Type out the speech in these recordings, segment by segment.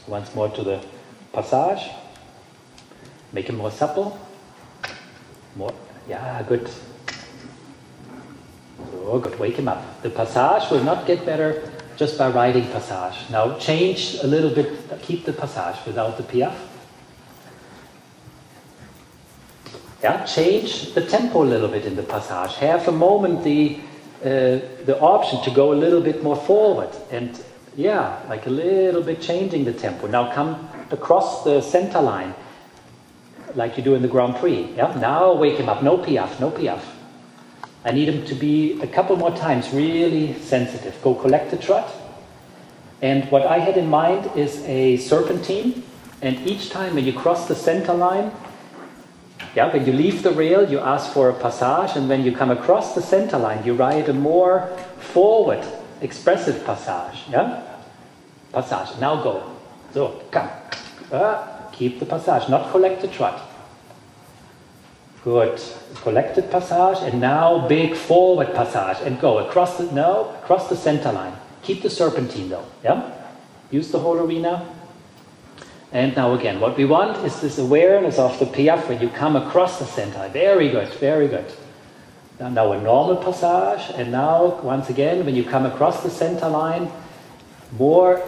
Once more to the passage. Make him more supple. More. Yeah, good. So good. Wake him up. The passage will not get better just by riding passage. Now change a little bit. Keep the passage without the piaffe. Yeah, change the tempo a little bit in the passage. Have a moment the option to go a little bit more forward, and yeah, like a little bit changing the tempo. Now come across the center line, like you do in the Grand Prix. Yeah, now wake him up. No piaffe, no piaffe. I need him to be a couple more times really sensitive. Go collect the trot. And what I had in mind is a serpentine, and each time when you cross the center line, yeah, when you leave the rail, you ask for a passage, and when you come across the center line, you ride a more forward, expressive passage. Yeah? Passage. Now go. So, come. Keep the passage, not collect the trot. Good. Collected passage, and now big forward passage, and go across the center line. Keep the serpentine though. Yeah? Use the whole arena. And now again, what we want is this awareness of the piaffe when you come across the center. Very good, very good. Now a normal passage, and now once again, when you come across the center line, more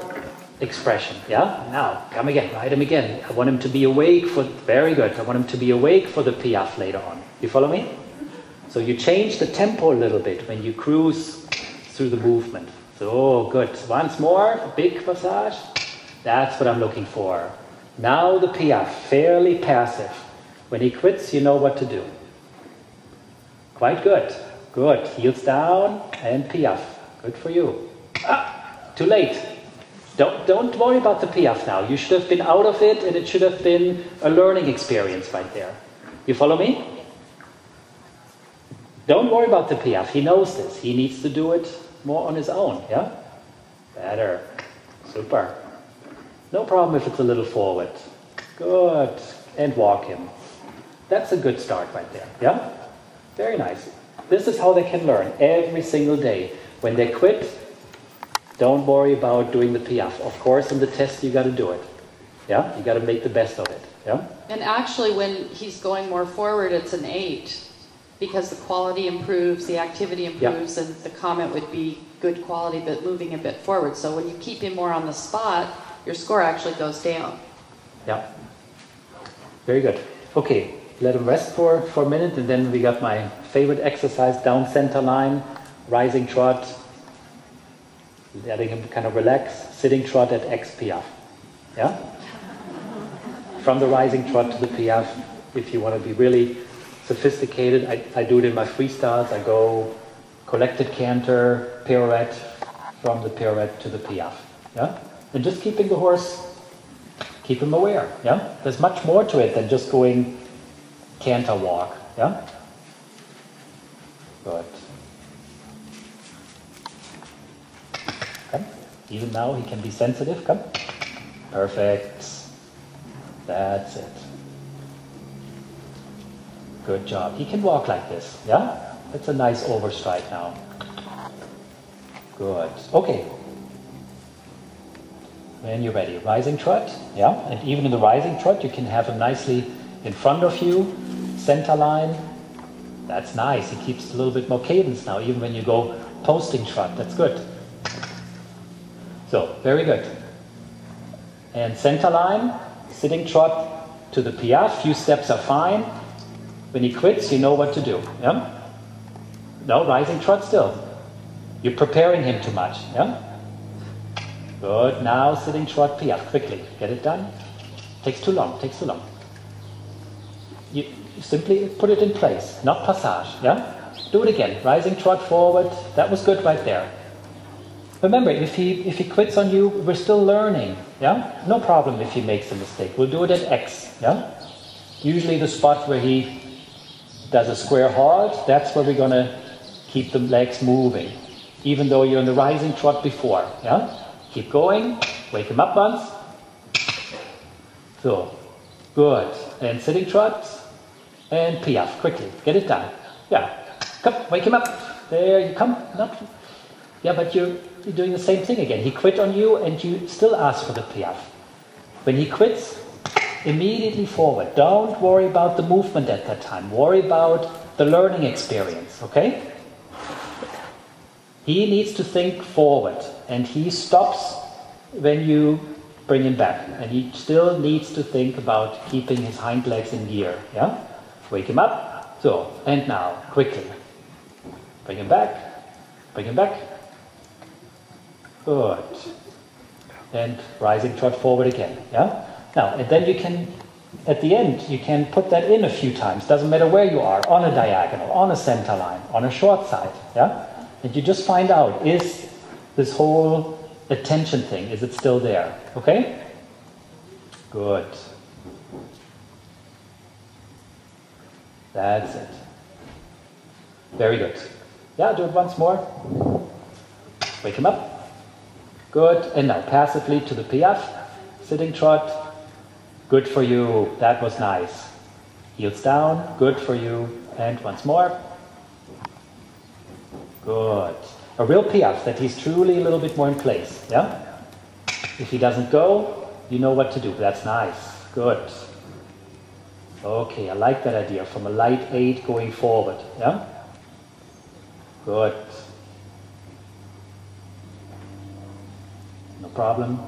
expression. Yeah? Now, come again, ride him again. I want him to be awake for, very good. I want him to be awake for the piaffe later on. You follow me? So you change the tempo a little bit when you cruise through the movement. So good. Once more, big passage. That's what I'm looking for. Now the piaffe, fairly passive. When he quits, you know what to do. Quite good. Good. Heels down and piaffe. Good for you. Too late. Don't worry about the piaffe now. You should have been out of it, and it should have been a learning experience right there. You follow me? Don't worry about the piaffe. He knows this. He needs to do it more on his own. Yeah? Better. Super. No problem if it's a little forward. Good. And walk him. That's a good start right there. Yeah? Very nice. This is how they can learn every single day. When they quit, don't worry about doing the piaffe. Of course, in the test, you got to do it. Yeah? You got to make the best of it. Yeah? And actually, when he's going more forward, it's an 8. Because the quality improves, the activity improves, and the comment would be good quality, but moving a bit forward. So when you keep him more on the spot, your score actually goes down. Yeah. Very good. Okay, let him rest for a minute, and then we got my favorite exercise, down center line, rising trot, letting him kind of relax, sitting trot at X piaffe. Yeah? From the rising trot to the piaffe, if you want to be really sophisticated, I do it in my freestyles. I go collected canter, pirouette, from the pirouette to the piaffe. Yeah? And just keeping the horse, keep him aware. Yeah? There's much more to it than just going canter walk. Yeah? Good. Come. Even now he can be sensitive. Come. Perfect. That's it. Good job. He can walk like this. Yeah? That's a nice overstride now. Good. Okay. When you're ready, rising trot, yeah, and even in the rising trot, you can have him nicely in front of you, center line. That's nice. He keeps a little bit more cadence now, even when you go posting trot. That's good. So, very good. And center line, sitting trot to the piaffe. Few steps are fine. When he quits, you know what to do. Yeah. No, rising trot still. You're preparing him too much. Yeah. Good. Now sitting trot piaffe. Quickly. Get it done. Takes too long. Takes too long. You simply put it in place. Not passage. Yeah? Do it again. Rising trot forward. That was good right there. Remember, if he quits on you, we're still learning. Yeah? No problem if he makes a mistake. We'll do it at X. Yeah? Usually the spot where he does a square halt, that's where we're going to keep the legs moving. Even though you're in the rising trot before. Yeah? Keep going. Wake him up once. So, good. And sitting trot. And piaffe. Quickly. Get it done. Yeah. Come. Wake him up. There you come. Not. Yeah, but you're doing the same thing again. He quit on you and you still ask for the piaffe. When he quits, immediately forward. Don't worry about the movement at that time. Worry about the learning experience, okay? He needs to think forward, and he stops when you bring him back. And he still needs to think about keeping his hind legs in gear, yeah? Wake him up. So, and now, quickly. Bring him back. Bring him back. Good. And rising trot forward again, yeah? Now, and then you can, at the end, you can put that in a few times. Doesn't matter where you are, on a diagonal, on a center line, on a short side, yeah? And you just find out, is this whole attention thing, is it still there? Okay? Good. That's it. Very good. Yeah, do it once more. Wake him up. Good. And now passively to the piaffe. Sitting trot. Good for you. That was nice. Heels down. Good for you. And once more. Good. A real piaffe, that he's truly a little bit more in place. Yeah? If he doesn't go, you know what to do. That's nice. Good. Okay, I like that idea. From a light 8 going forward. Yeah? Good. No problem.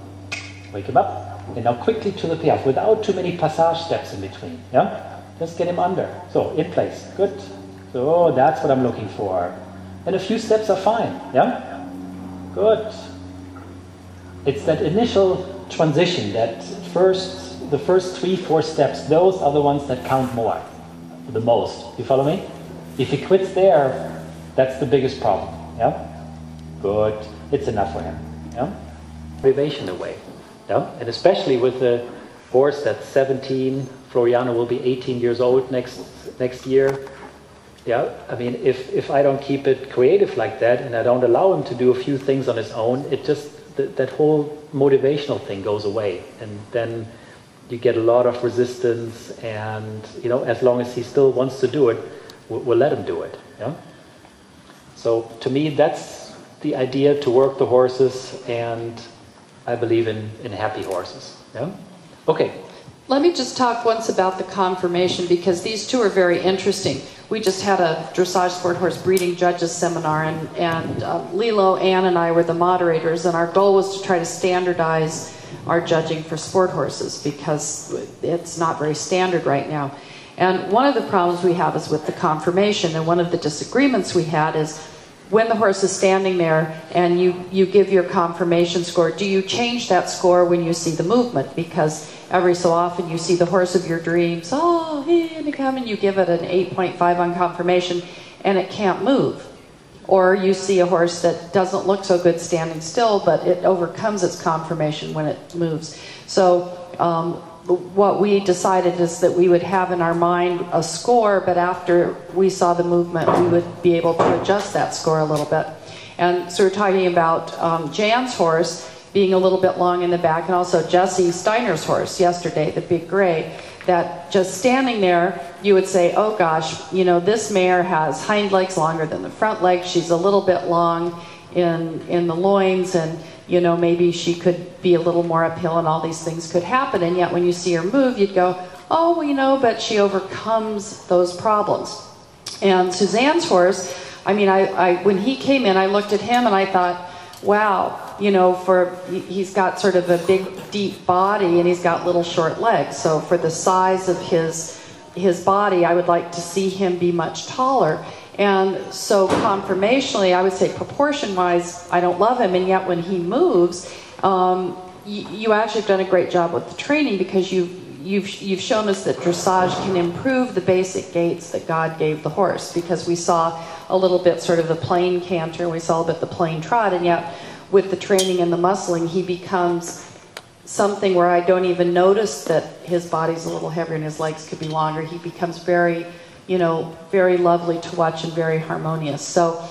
Wake him up. And now quickly to the piaffe without too many passage steps in between. Yeah? Just get him under. So, in place. Good. So, that's what I'm looking for. And a few steps are fine. Yeah? Good. It's that initial transition, that the first 3-4 steps, those are the ones that count more. The most. You follow me? If he quits there, that's the biggest problem. Yeah? Good. It's enough for him. Yeah? Motivation away. Yeah? And especially with the horse that's 17, Floriano will be 18 years old next year. Yeah? I mean, if I don't keep it creative like that, and I don't allow him to do a few things on his own, it just, that whole motivational thing goes away. And then you get a lot of resistance, and, you know, as long as he still wants to do it, we'll let him do it. Yeah? So to me, that's the idea, to work the horses, and I believe in happy horses. Yeah? Okay. Let me just talk once about the conformation, because these two are very interesting. We just had a dressage sport horse breeding judges seminar, and Lilo, Ann, and I were the moderators, and our goal was to try to standardize our judging for sport horses, because it's not very standard right now. And one of the problems we have is with the conformation, and one of the disagreements we had is when the horse is standing there and you give your conformation score, do you change that score when you see the movement? Because every so often you see the horse of your dreams, oh, here they come, and you give it an 8.5 on conformation and it can't move. Or you see a horse that doesn't look so good standing still, but it overcomes its conformation when it moves. So what we decided is that we would have in our mind a score, but after we saw the movement, we would be able to adjust that score a little bit. And so we're talking about Jan's horse being a little bit long in the back, and also Jesse Steiner's horse yesterday, the big gray, that just standing there, you would say, oh gosh, you know, this mare has hind legs longer than the front legs. She's a little bit long in the loins, and you know, maybe she could be a little more uphill, and all these things could happen. And yet when you see her move, you'd go, oh, well, you know, but she overcomes those problems. And Suzanne's horse, I mean, when he came in, I looked at him and I thought, wow, you know, he's got sort of a big, deep body, and he's got little short legs. So for the size of his body, I would like to see him be much taller. And so conformationally, I would say proportion-wise, I don't love him, and yet when he moves, you actually have done a great job with the training, because you've shown us that dressage can improve the basic gaits that God gave the horse, because we saw a little bit sort of the plain canter, and we saw a bit the plain trot, and yet with the training and the muscling, he becomes something where I don't even notice that his body's a little heavier and his legs could be longer. He becomes very, you know, very lovely to watch and very harmonious. So